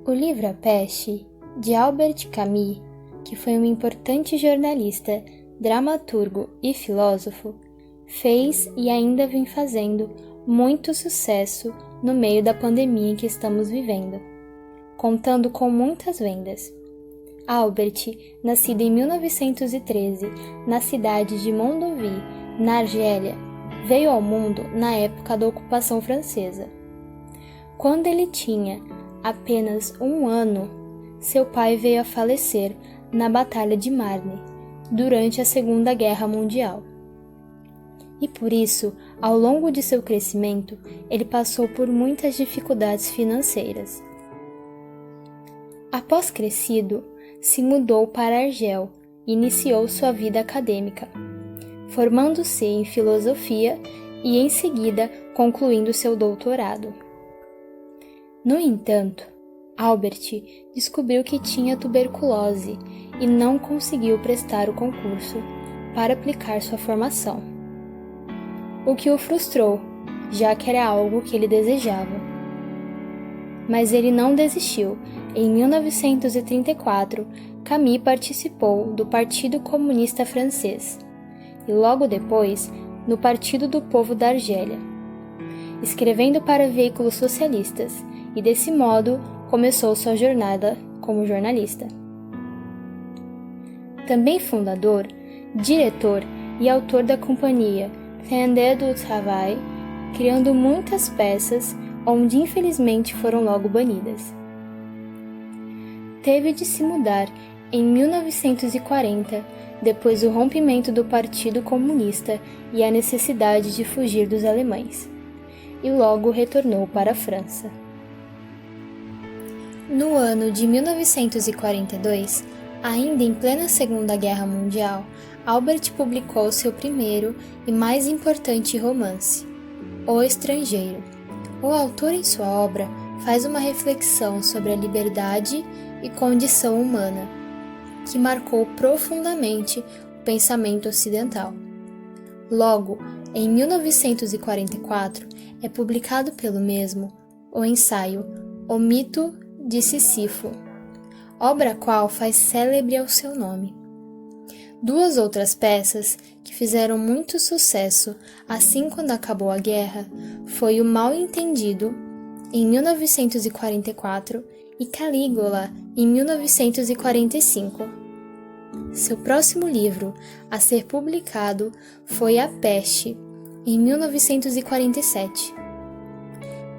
O livro A Peste, de Albert Camus, que foi um importante jornalista, dramaturgo e filósofo, fez e ainda vem fazendo muito sucesso no meio da pandemia em que estamos vivendo, contando com muitas vendas. Albert, nascido em 1913, na cidade de Mondovì, na Argélia, veio ao mundo na época da ocupação francesa. Quando ele tinha apenas 1 ano, seu pai veio a falecer na Batalha de Marne, durante a Segunda Guerra Mundial. E por isso, ao longo de seu crescimento, ele passou por muitas dificuldades financeiras. Após crescido, se mudou para Argel e iniciou sua vida acadêmica, formando-se em filosofia e em seguida concluindo seu doutorado. No entanto, Albert descobriu que tinha tuberculose e não conseguiu prestar o concurso para aplicar sua formação, o que o frustrou, já que era algo que ele desejava. Mas ele não desistiu. Em 1934, Camus participou do Partido Comunista Francês e logo depois no Partido do Povo da Argélia, escrevendo para veículos socialistas, e desse modo começou sua jornada como jornalista. Também fundador, diretor e autor da companhia Tendez du Travail, criando muitas peças onde infelizmente foram logo banidas. Teve de se mudar em 1940, depois do rompimento do Partido Comunista e a necessidade de fugir dos alemães, e logo retornou para a França. No ano de 1942, ainda em plena Segunda Guerra Mundial, Albert publicou seu primeiro e mais importante romance, O Estrangeiro. O autor, em sua obra, faz uma reflexão sobre a liberdade e condição humana, que marcou profundamente o pensamento ocidental. Logo, em 1944, é publicado pelo mesmo o ensaio O Mito de Sísifo, obra a qual faz célebre ao seu nome. 2 outras peças que fizeram muito sucesso assim quando acabou a guerra foi O Mal Entendido, em 1944, e Calígula, em 1945. Seu próximo livro a ser publicado foi A Peste, em 1947.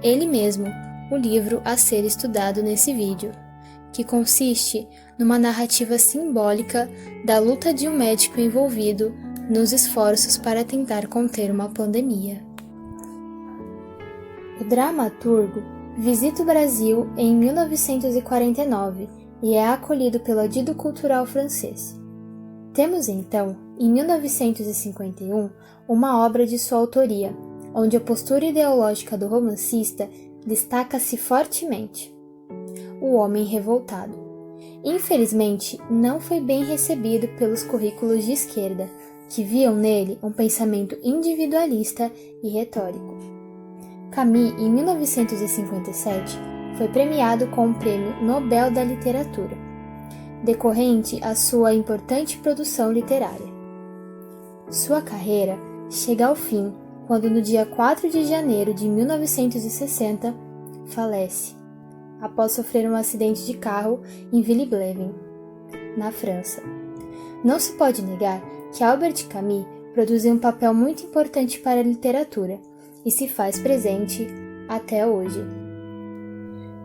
Ele mesmo, o livro a ser estudado nesse vídeo, que consiste numa narrativa simbólica da luta de um médico envolvido nos esforços para tentar conter uma pandemia. O dramaturgo visita o Brasil em 1949 e é acolhido pelo Adido Cultural francês. Temos então, em 1951, uma obra de sua autoria, onde a postura ideológica do romancista destaca-se fortemente: O Homem Revoltado. Infelizmente, não foi bem recebido pelos currículos de esquerda, que viam nele um pensamento individualista e retórico. Camus, em 1957, foi premiado com o Prêmio Nobel da Literatura, decorrente à sua importante produção literária. Sua carreira chega ao fim quando, no dia 4 de janeiro de 1960, falece, após sofrer um acidente de carro em Villeblevin, na França. Não se pode negar que Albert Camus produziu um papel muito importante para a literatura e se faz presente até hoje.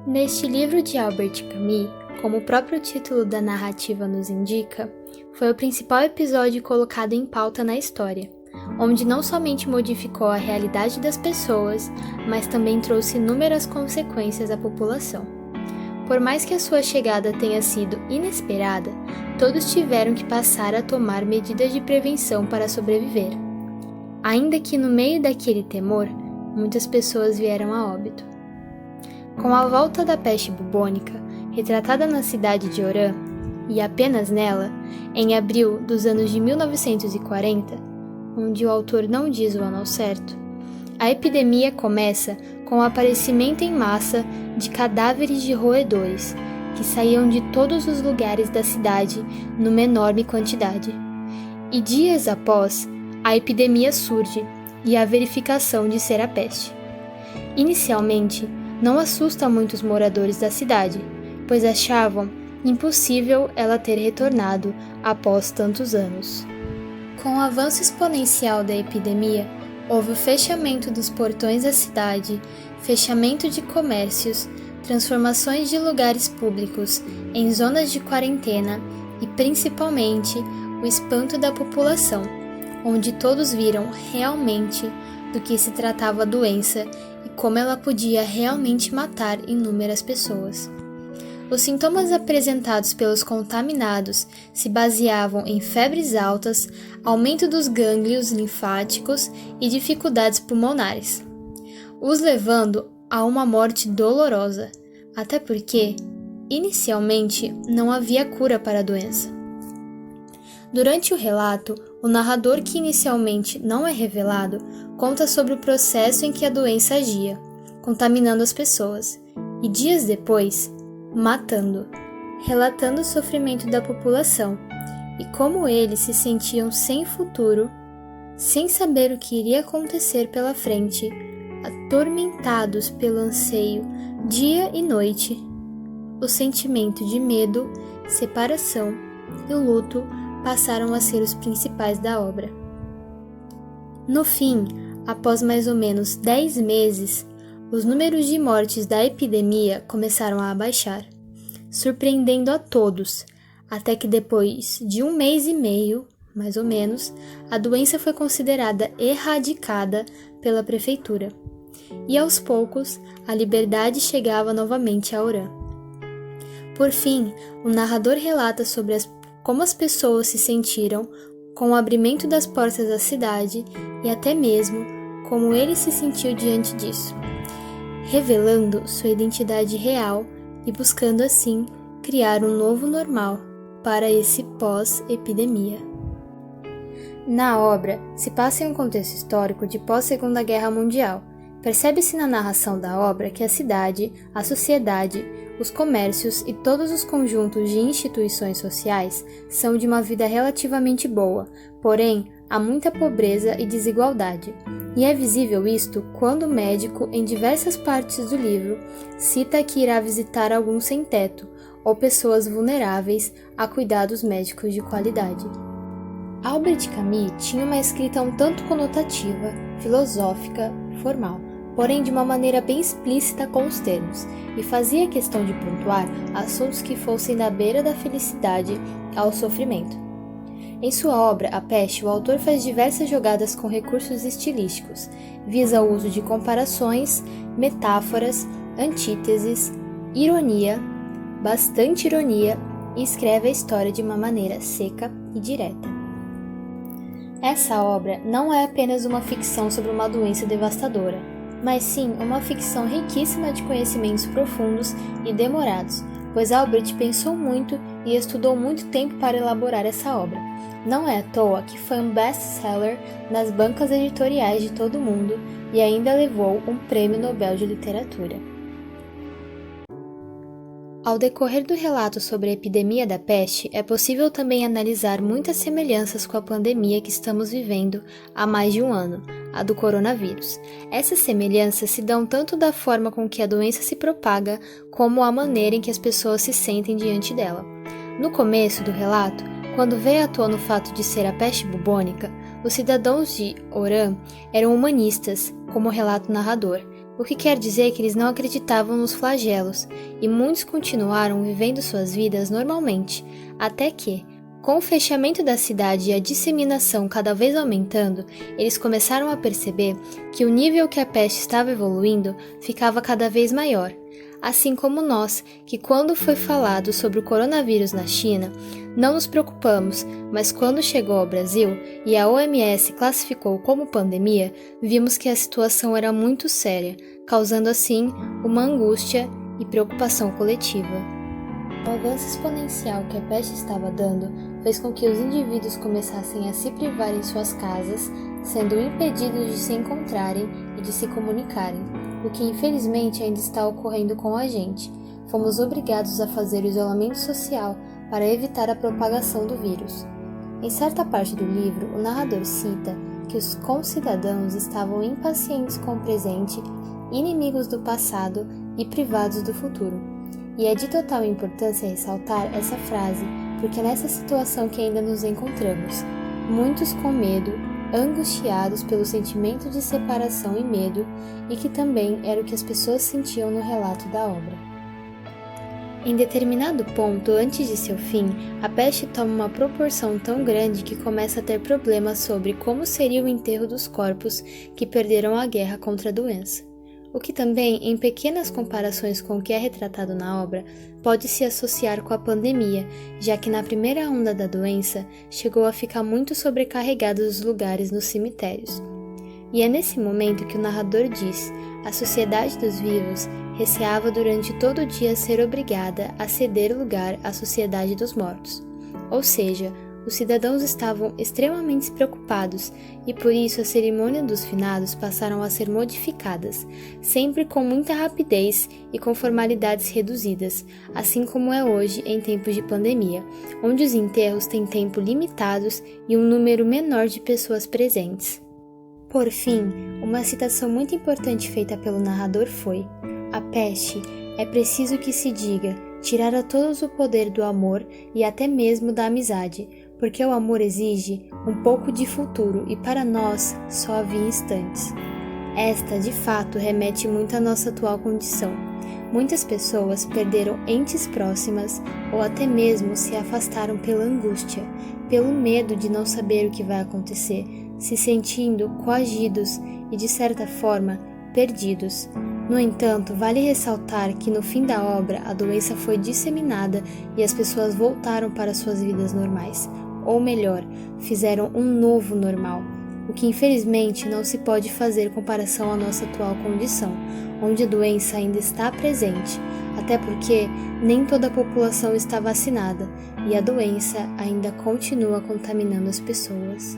Neste livro de Albert Camus, como o próprio título da narrativa nos indica, foi o principal episódio colocado em pauta na história, onde não somente modificou a realidade das pessoas, mas também trouxe inúmeras consequências à população. Por mais que a sua chegada tenha sido inesperada, todos tiveram que passar a tomar medidas de prevenção para sobreviver. Ainda que no meio daquele temor, muitas pessoas vieram a óbito. Com a volta da peste bubônica, retratada na cidade de Oran, e apenas nela, em abril dos anos de 1940, onde o autor não diz o ano ao certo, a epidemia começa com o aparecimento em massa de cadáveres de roedores, que saíam de todos os lugares da cidade numa enorme quantidade. E dias após, a epidemia surge e a verificação de ser a peste. Inicialmente, não assusta muito os moradores da cidade, pois achavam impossível ela ter retornado após tantos anos. Com o avanço exponencial da epidemia, houve o fechamento dos portões da cidade, fechamento de comércios, transformações de lugares públicos em zonas de quarentena e, principalmente, o espanto da população, onde todos viram realmente do que se tratava a doença e como ela podia realmente matar inúmeras pessoas. Os sintomas apresentados pelos contaminados se baseavam em febres altas, aumento dos gânglios linfáticos e dificuldades pulmonares, os levando a uma morte dolorosa, até porque, inicialmente, não havia cura para a doença. Durante o relato, o narrador, que inicialmente não é revelado, conta sobre o processo em que a doença agia, contaminando as pessoas, e dias depois, matando, relatando o sofrimento da população e como eles se sentiam sem futuro, sem saber o que iria acontecer pela frente, atormentados pelo anseio dia e noite. O sentimento de medo, separação e o luto passaram a ser os principais da obra. No fim, após mais ou menos 10 meses, os números de mortes da epidemia começaram a abaixar, surpreendendo a todos, até que depois de 1 mês e meio, mais ou menos, a doença foi considerada erradicada pela prefeitura. E aos poucos, a liberdade chegava novamente a Oran. Por fim, o narrador relata sobre como as pessoas se sentiram com o abrimento das portas da cidade e até mesmo como ele se sentiu diante disso, revelando sua identidade real e buscando assim criar um novo normal para esse pós-epidemia. Na obra, se passa em um contexto histórico de pós-Segunda Guerra Mundial. Percebe-se na narração da obra que a cidade, a sociedade, os comércios e todos os conjuntos de instituições sociais são de uma vida relativamente boa, porém, há muita pobreza e desigualdade. E é visível isto quando o médico, em diversas partes do livro, cita que irá visitar alguns sem-teto ou pessoas vulneráveis a cuidados médicos de qualidade. Albert Camus tinha uma escrita um tanto conotativa, filosófica, formal, porém de uma maneira bem explícita com os termos, e fazia questão de pontuar assuntos que fossem da beira da felicidade ao sofrimento. Em sua obra, A Peste, o autor faz diversas jogadas com recursos estilísticos, visa o uso de comparações, metáforas, antíteses, ironia, bastante ironia, e escreve a história de uma maneira seca e direta. Essa obra não é apenas uma ficção sobre uma doença devastadora, mas sim uma ficção riquíssima de conhecimentos profundos e demorados, pois Albert pensou muito e estudou muito tempo para elaborar essa obra. Não é à toa que foi um best-seller nas bancas editoriais de todo o mundo e ainda levou um Prêmio Nobel de Literatura. Ao decorrer do relato sobre a epidemia da peste, é possível também analisar muitas semelhanças com a pandemia que estamos vivendo há mais de um ano, a do coronavírus. Essas semelhanças se dão tanto da forma com que a doença se propaga, como a maneira em que as pessoas se sentem diante dela. No começo do relato, quando veio à tona o fato de ser a peste bubônica, os cidadãos de Oran eram humanistas, como relata o narrador, o que quer dizer que eles não acreditavam nos flagelos, e muitos continuaram vivendo suas vidas normalmente, até que, com o fechamento da cidade e a disseminação cada vez aumentando, eles começaram a perceber que o nível que a peste estava evoluindo ficava cada vez maior, assim como nós, que quando foi falado sobre o coronavírus na China, não nos preocupamos, mas quando chegou ao Brasil e a OMS classificou como pandemia, vimos que a situação era muito séria, causando assim uma angústia e preocupação coletiva. O avanço exponencial que a peste estava dando fez com que os indivíduos começassem a se privar em suas casas, sendo impedidos de se encontrarem e de se comunicarem, o que infelizmente ainda está ocorrendo com a gente. Fomos obrigados a fazer o isolamento social para evitar a propagação do vírus. Em certa parte do livro, o narrador cita que os concidadãos estavam impacientes com o presente, inimigos do passado e privados do futuro. E é de total importância ressaltar essa frase, porque é nessa situação que ainda nos encontramos, muitos com medo, angustiados pelo sentimento de separação e medo, e que também era o que as pessoas sentiam no relato da obra. Em determinado ponto, antes de seu fim, a peste toma uma proporção tão grande que começa a ter problemas sobre como seria o enterro dos corpos que perderam a guerra contra a doença. O que também, em pequenas comparações com o que é retratado na obra, pode se associar com a pandemia, já que na primeira onda da doença chegou a ficar muito sobrecarregada os lugares nos cemitérios. E é nesse momento que o narrador diz: a sociedade dos vivos receava durante todo o dia ser obrigada a ceder lugar à sociedade dos mortos. Ou seja, os cidadãos estavam extremamente preocupados e por isso a cerimônia dos finados passaram a ser modificadas, sempre com muita rapidez e com formalidades reduzidas, assim como é hoje em tempos de pandemia, onde os enterros têm tempo limitados e um número menor de pessoas presentes. Por fim, uma citação muito importante feita pelo narrador foi: a peste, é preciso que se diga, tirar a todos o poder do amor e até mesmo da amizade, porque o amor exige um pouco de futuro e para nós só havia instantes. Esta, de fato, remete muito à nossa atual condição. Muitas pessoas perderam entes próximas ou até mesmo se afastaram pela angústia, pelo medo de não saber o que vai acontecer, se sentindo coagidos e, de certa forma, perdidos. No entanto, vale ressaltar que no fim da obra a doença foi disseminada e as pessoas voltaram para suas vidas normais, ou melhor, fizeram um novo normal, o que infelizmente não se pode fazer comparação à nossa atual condição, onde a doença ainda está presente, até porque nem toda a população está vacinada e a doença ainda continua contaminando as pessoas.